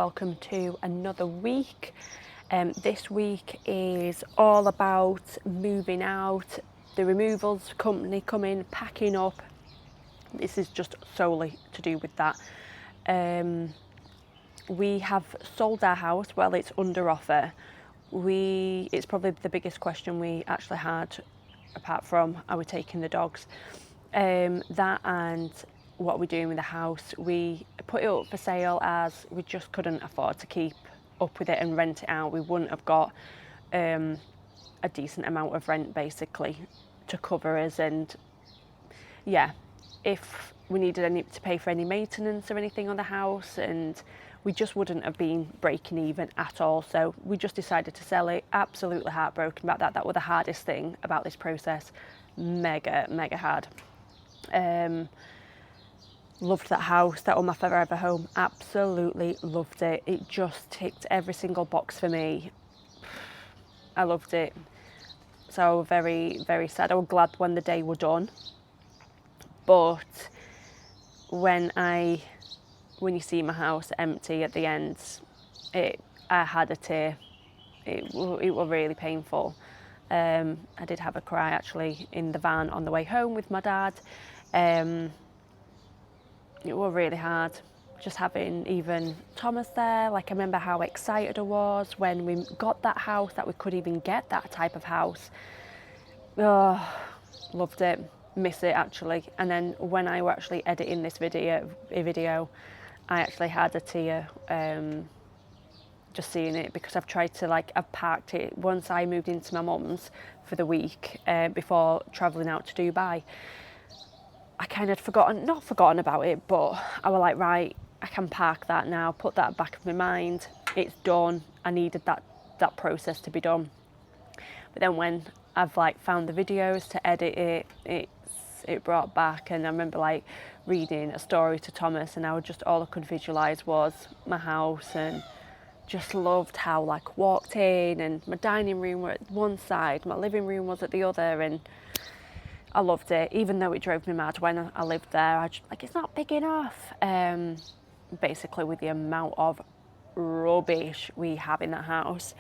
welcome to another week. This week is all about moving out, the removals company coming, packing up. This is just solely to do with that. We have sold our house. Well, it's under offer. It's probably the biggest question we actually had, apart from are we taking the dogs. That and what we're doing with the house. We put it up for sale as we just couldn't afford to keep up with it and rent it out. We wouldn't have got a decent amount of rent basically to cover us, and yeah, if we needed to pay for any maintenance or anything on the house, and we just wouldn't have been breaking even at all. So we just decided to sell it. Absolutely heartbroken about that. That was the hardest thing about this process. Mega hard. Loved that house. That was my forever home. Absolutely loved it. It just ticked every single box for me. I loved it. So very sad. I was glad when the day were done. But when you see my house empty at the end, I had a tear. It was really painful. I did have a cry actually in the van on the way home with my dad. It was really hard just having even Thomas there. Like, I remember how excited I was when we got that house, that we could even get that type of house. Oh, loved it. Miss it actually. And then when I were actually editing this video, I actually had a tear just seeing it, because I've tried to, I've parked it once I moved into my mum's for the week before travelling out to Dubai. I kind of not forgotten about it, but I was like, right, I can park that now, put that back of my mind. It's done. I needed that process to be done. But then when I've found the videos to edit it brought back, and I remember reading a story to Thomas, and all I could visualise was my house, and just loved how walked in, and my dining room were at one side, my living room was at the other, and I loved it, even though it drove me mad when I lived there. I just, it's not big enough. Basically, with the amount of rubbish we have in that house.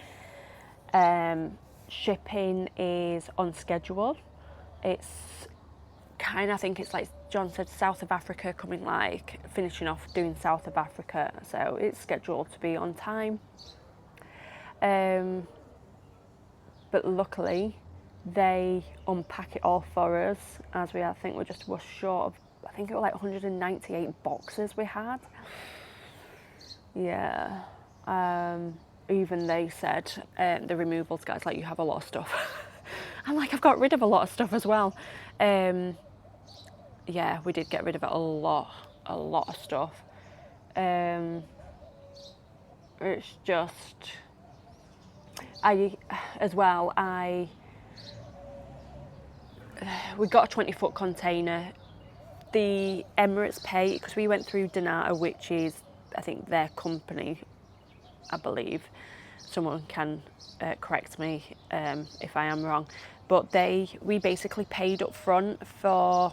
Shipping is on schedule. It's I think it's like John said, South of Africa coming, finishing off doing South of Africa. So it's scheduled to be on time. But luckily, they unpack it all for us, as I think we're short of, I think it was 198 boxes we had. Yeah. Even they said, the removals guys, you have a lot of stuff. I'm I've got rid of a lot of stuff as well. Yeah, we did get rid of a lot of stuff. It's just, we got a 20-foot container. The Emirates pay, because we went through Donata, which is, I think, their company, I believe. Someone can correct me if I am wrong. But we basically paid up front for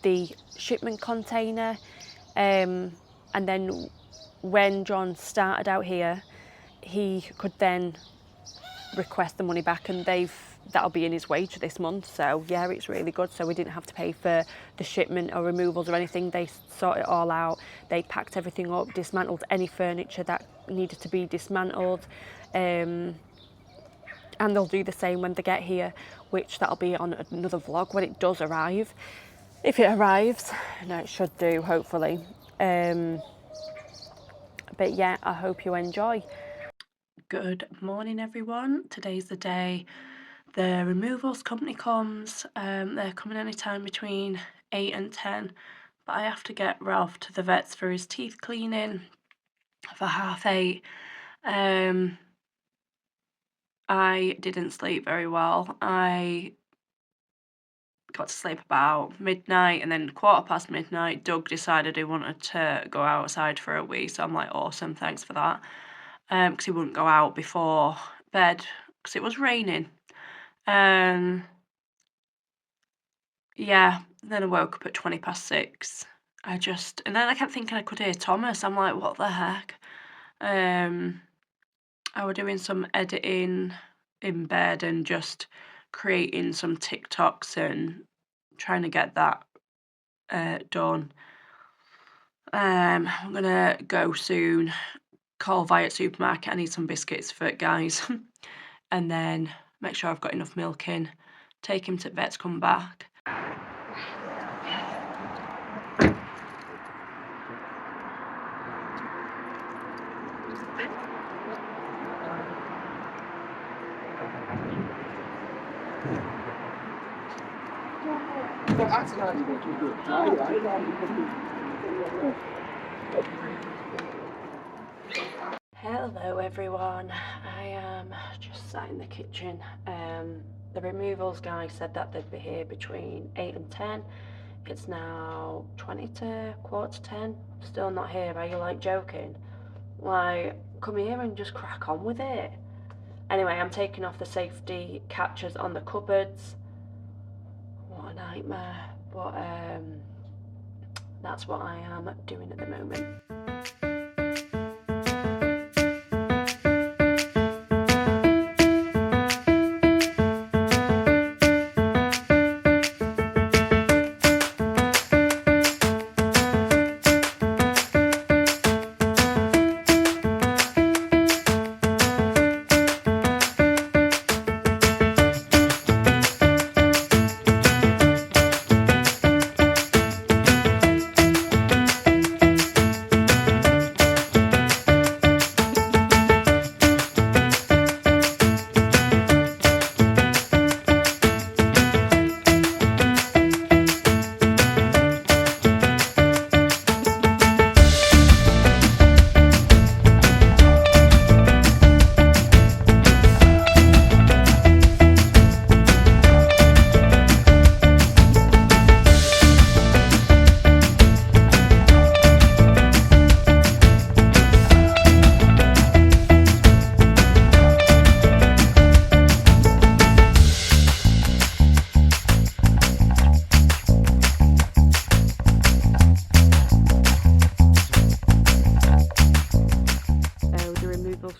the shipment container. And then when John started out here, he could then request the money back, and that'll be in his wage this month. So yeah, it's really good. So we didn't have to pay for the shipment or removals or anything. They sorted it all out. They packed everything up, dismantled any furniture that needed to be dismantled, and they'll do the same when they get here, which that'll be on another vlog when it does arrive, if it arrives. No, it should do, hopefully. But yeah, I hope you enjoy. Good morning, everyone. Today's the day the removals company comes. They're coming anytime between 8 and 10, but I have to get Ralph to the vet's for his teeth cleaning for 8:30. I didn't sleep very well. I got to sleep about midnight, and then midnight, Doug decided he wanted to go outside for a wee, so I'm awesome, thanks for that. Because he wouldn't go out before bed because it was raining. Yeah, then I woke up at 6:20. And then I kept thinking I could hear Thomas. I'm what the heck? I was doing some editing in bed and just creating some TikToks and trying to get that done. I'm gonna go soon, call Violet Supermarket, I need some biscuits for it, guys. And then make sure I've got enough milk in, take him to the vet to come back. Hello everyone, I am just sat in the kitchen. The removals guy said that they'd be here between 8 and 10. It's now 20 to quarter to 10, still not here. Are you like joking? Like, come here and just crack on with it. Anyway, I'm taking off the safety catchers on the cupboards. What a nightmare, but that's what I am doing at the moment.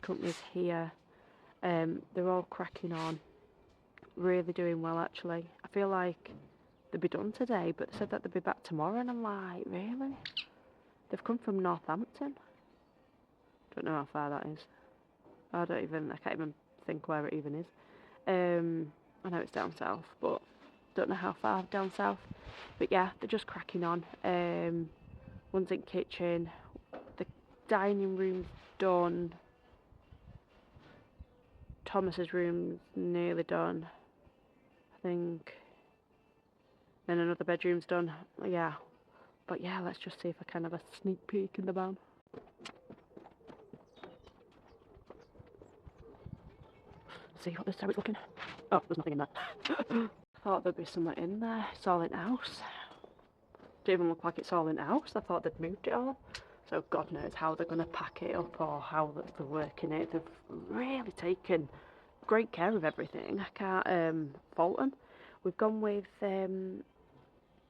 Companies here, they're all cracking on, really doing well actually. I feel like they'd be done today, but they said that they'd be back tomorrow, and I'm like, really? They've come from Northampton. Don't know how far that is. I can't even think where it even is. I know it's down south, but don't know how far down south. But yeah, they're just cracking on. One's in kitchen, the dining room's done. Thomas's room's nearly done, I think. Then another bedroom's done. Yeah, but yeah, let's just see if I can have a sneak peek in the van. See what this is, how it's looking. Oh, there's nothing in there. I thought there'd be something in there. It's all in house. Don't even look like it's all in house. I thought they'd moved it all. So God knows how they're going to pack it up or how they're working it. They've really taken great care of everything. I can't fault them. We've gone with Donata.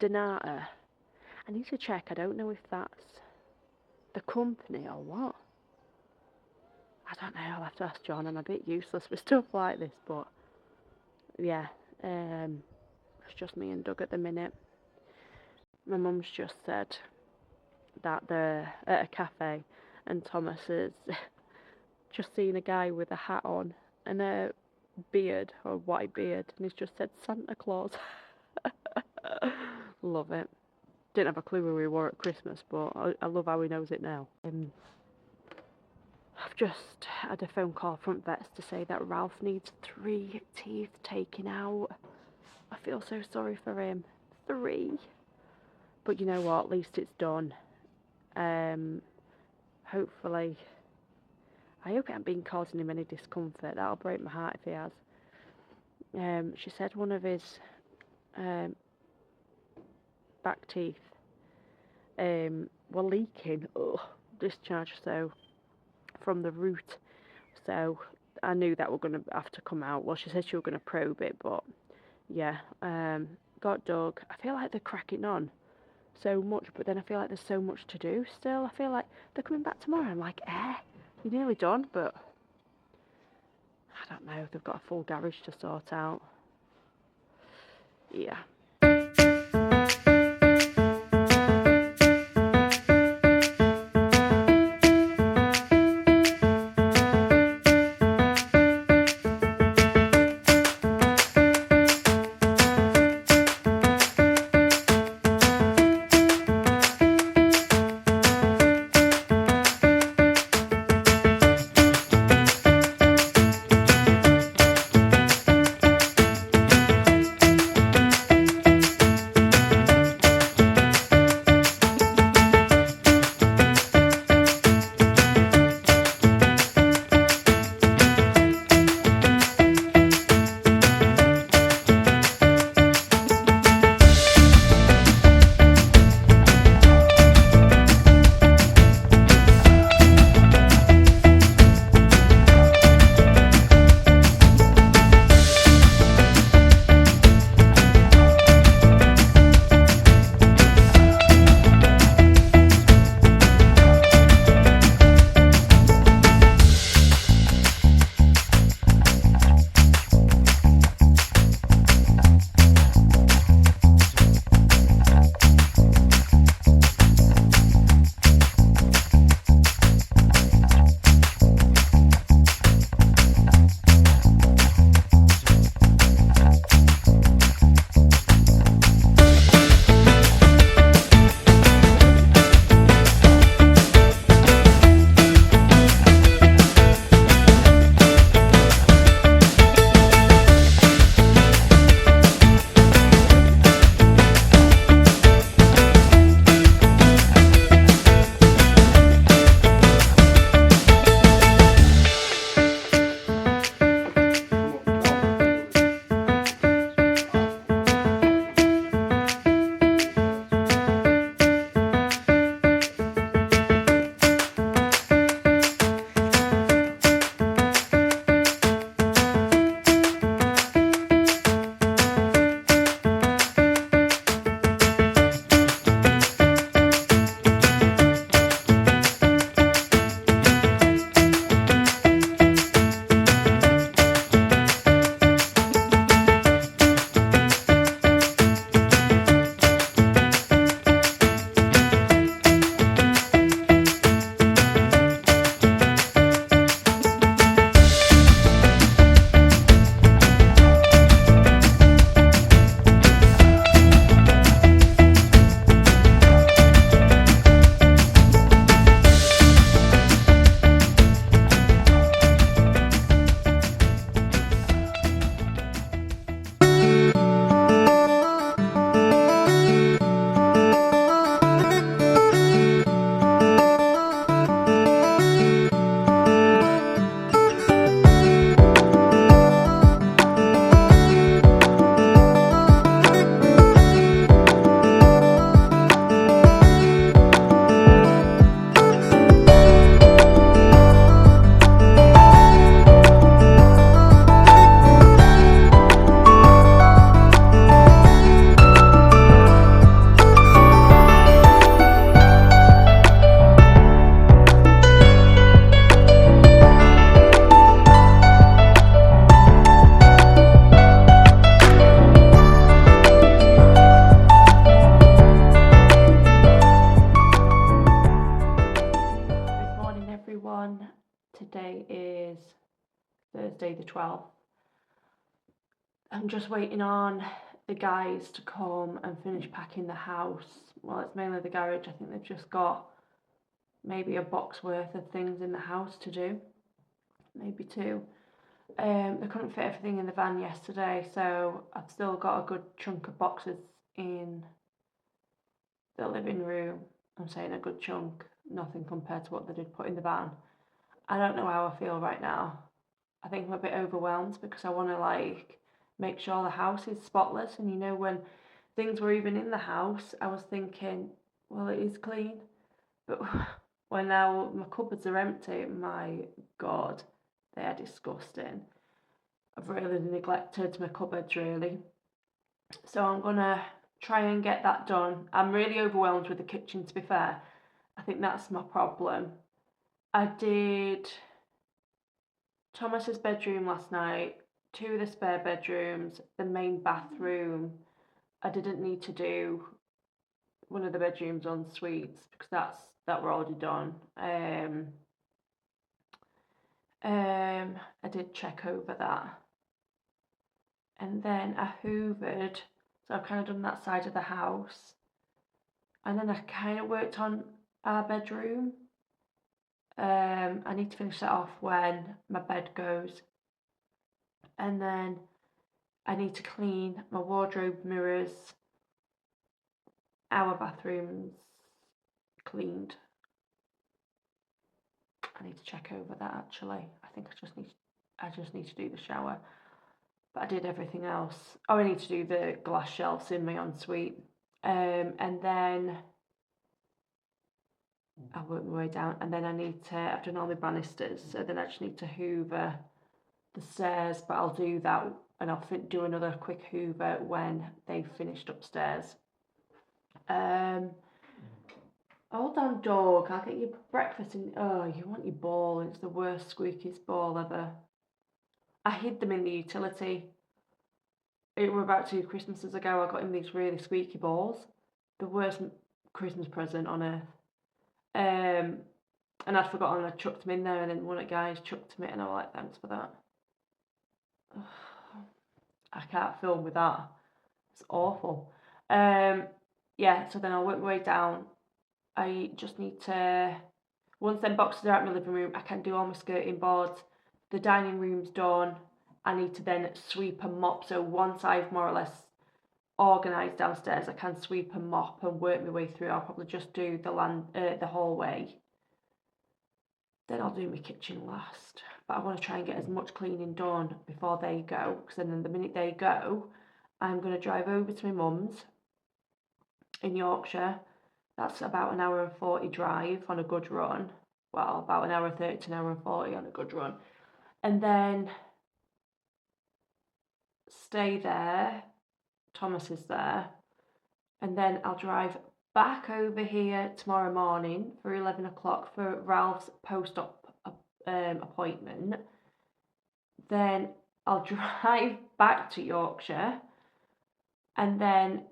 I need to check. I don't know if that's the company or what. I don't know. I'll have to ask John. I'm a bit useless with stuff like this, but yeah, it's just me and Doug at the minute. My mum's just said that they're at a cafe and Thomas has just seen a guy with a hat on and a beard, or white beard, and he's just said Santa Claus. Love it. Didn't have a clue who he wore at Christmas, but I love how he knows it now. I've just had a phone call from vets to say that Ralph needs 3 teeth taken out. I feel so sorry for him. 3. But you know what, at least it's done. Hopefully, I hope I haven't been causing him any discomfort. That'll break my heart if he has. She said one of his back teeth were leaking discharge, so from the root. So I knew that were going to have to come out. Well, she said she was going to probe it, but yeah, got Doug. I feel like they're cracking on so much, but then I feel like there's so much to do still. I feel like they're coming back tomorrow. I'm like, You're nearly done, but I don't know, they've got a full garage to sort out. Yeah. Today is Thursday the 12th. I'm just waiting on the guys to come and finish packing the house. Well, it's mainly the garage. I think they've just got maybe a box worth of things in the house to do, maybe two. They couldn't fit everything in the van yesterday, so I've still got a good chunk of boxes in the living room. I'm saying a good chunk, nothing compared to what they did put in the van. I don't know how I feel right now. I think I'm a bit overwhelmed because I want to make sure the house is spotless. And when things were even in the house, I was thinking, well, it is clean. But when now my cupboards are empty, my God, they are disgusting. I've really neglected my cupboards, really. So I'm going to try and get that done. I'm really overwhelmed with the kitchen, to be fair. I think that's my problem. I did Thomas's bedroom last night, 2 of the spare bedrooms, the main bathroom. I didn't need to do one of the bedrooms en suites because that were already done. I did check over that. And then I hoovered, so I've kind of done that side of the house. And then I kind of worked on our bedroom. I need to finish that off when my bed goes. And then I need to clean my wardrobe mirrors. Our bathroom's cleaned. I need to check over that actually. I think I just need to do the shower. But I did everything else. Oh, I need to do the glass shelves in my ensuite. And then I'll work my way down. And then I've done all my banisters. So then I just need to hoover the stairs. But I'll do that and I'll do another quick hoover when they've finished upstairs. Hold on, dog. I'll get you breakfast. Oh, you want your ball. It's the worst, squeakiest ball ever. I hid them in the utility. It were about 2 Christmases ago. I got him these really squeaky balls. The worst Christmas present on earth. And I'd forgotten I chucked them in there, and then one of the guys chucked them in, and I was like, thanks for that. I can't film with that. It's awful. Yeah, so then I'll work my way down. I just need to, once them boxes are out in my living room, I can do all my skirting boards. The dining room's done. I need to then sweep and mop. So once I've more or less organised downstairs, I can sweep and mop and work my way through. I'll probably just do the hallway. Then I'll do my kitchen last. But I want to try and get as much cleaning done before they go. Because then the minute they go, I'm going to drive over to my mum's in Yorkshire. That's about an hour and 40 drive on a good run. Well, about an hour 30 to an hour and 40 on a good run. And then stay there. Thomas is there. And then I'll drive back over here tomorrow morning for 11 o'clock for Ralph's post-op appointment. Then I'll drive back to Yorkshire. And then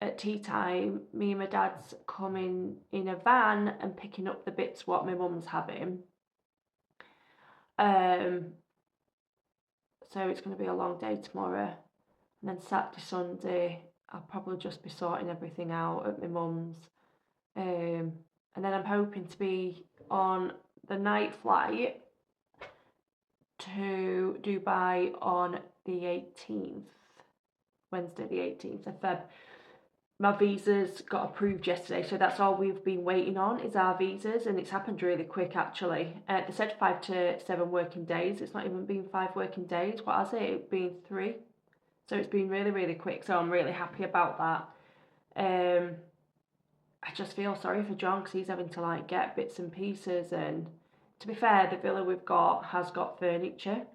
at tea time, me and my dad's coming in a van and picking up the bits what my mum's having. So it's going to be a long day tomorrow. And then Saturday, Sunday, I'll probably just be sorting everything out at my mum's. And then I'm hoping to be on the night flight to Dubai on the 18th, Wednesday the 18th of Feb. My visas got approved yesterday, so that's all we've been waiting on is our visas, and it's happened really quick actually. They said 5 to 7 working days. It's not even been 5 working days. What has it? It's been 3. So it's been really, really quick. So I'm really happy about that. I just feel sorry for John because he's having to like get bits and pieces. And to be fair, the villa we've got has got furniture.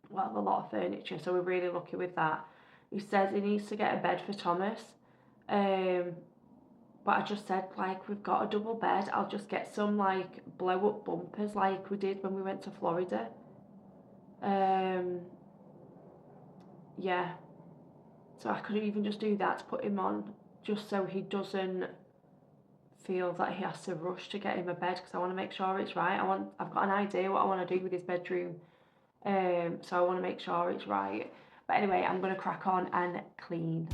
Well, a lot of furniture. So we're really lucky with that. He says he needs to get a bed for Thomas. But I just said, like, we've got a double bed. I'll just get some, like, blow-up bumpers like we did when we went to Florida. Yeah. So I could even just do that to put him on, just so he doesn't feel that he has to rush to get him a bed, because I want to make sure it's right. I've got an idea what I want to do with his bedroom. So I want to make sure it's right. But anyway, I'm going to crack on and clean.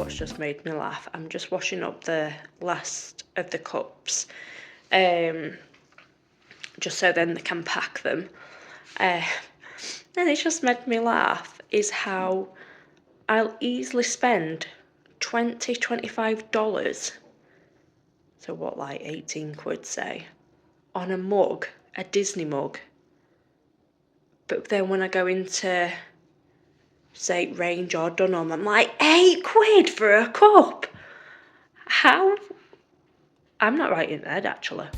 what's just made me laugh. I'm just washing up the last of the cups, just so then they can pack them. And it's just made me laugh is how I'll easily spend $25, so what, like 18 quid say, on a mug, a Disney mug. But then when I go into, say, Range or Dunelm, I'm like, 8 quid for a cup? How? I'm not right in bed, actually.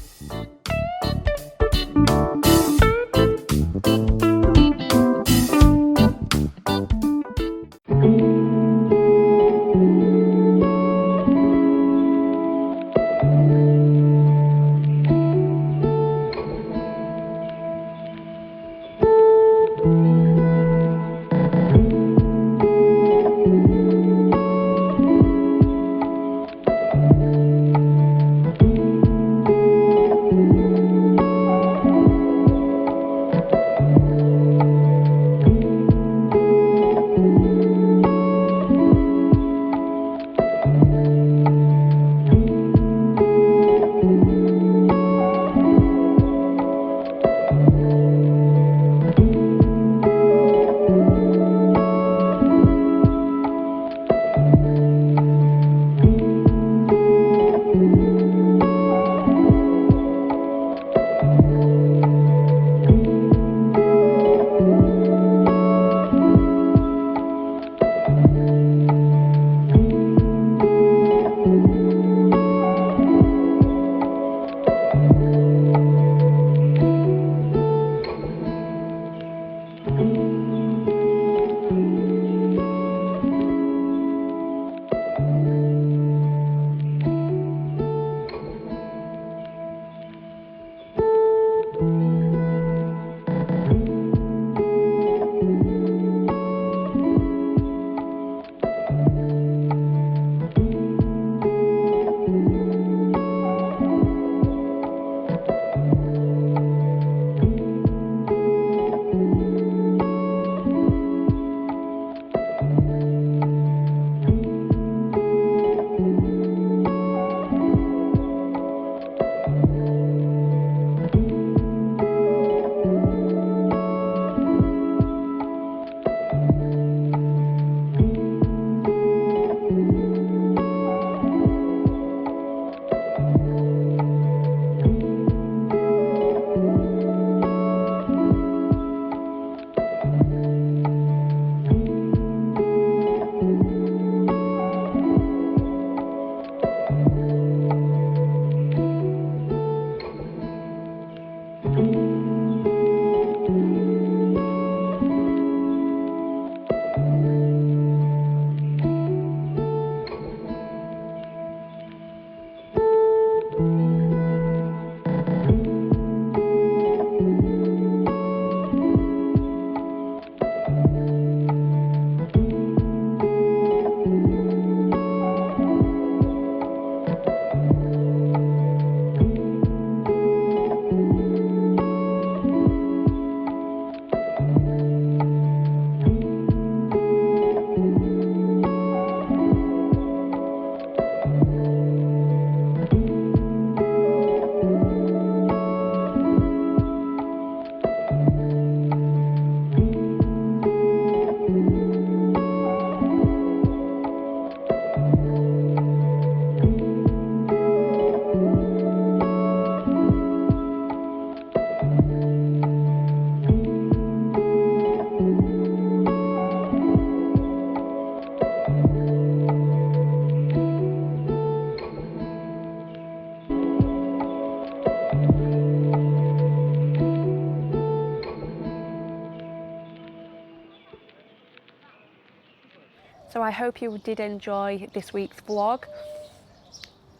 So I hope you did enjoy this week's vlog.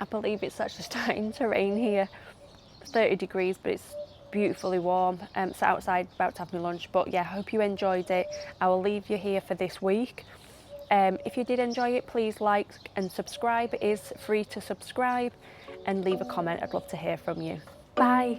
I believe it's actually starting to rain here. It's 30 degrees, but it's beautifully warm. So outside, about to have my lunch. But yeah, I hope you enjoyed it. I will leave you here for this week. If you did enjoy it, please like and subscribe. It is free to subscribe, and leave a comment. I'd love to hear from you. Bye.